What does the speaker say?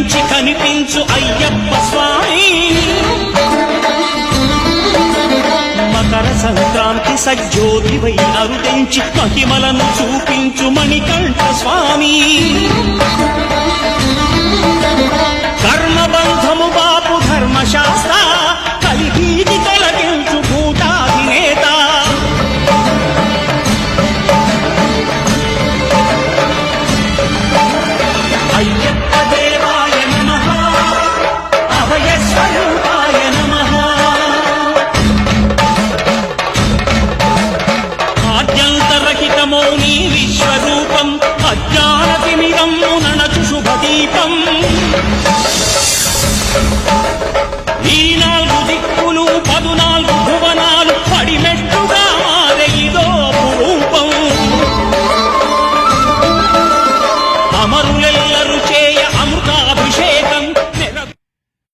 నుంచి కనిపించు అయ్యప్ప స్వామి మకర సంక్రాంతి సజ్జోతివై అరుదించి మహిమలను చూపించు మణికంఠ స్వామి కర్మబంధము బాపు ధర్మశాస్త్ర కలిగీది తొలగించు భూతాధినేత అయ్యప్ప దేవాయ నమః అభయ స్వరూపాయ నమః ఆద్యంతరహితమో నీ విశ్వరూపం అజ్ఞానతిమిరము నణచు శుభదీపం ఈ 4 దిక్కులు 14 భువనాలు పడిమెట్టుగా మారే ఇదో రూపం అమరులెల్లరు చేయ అమృతాభిషేకం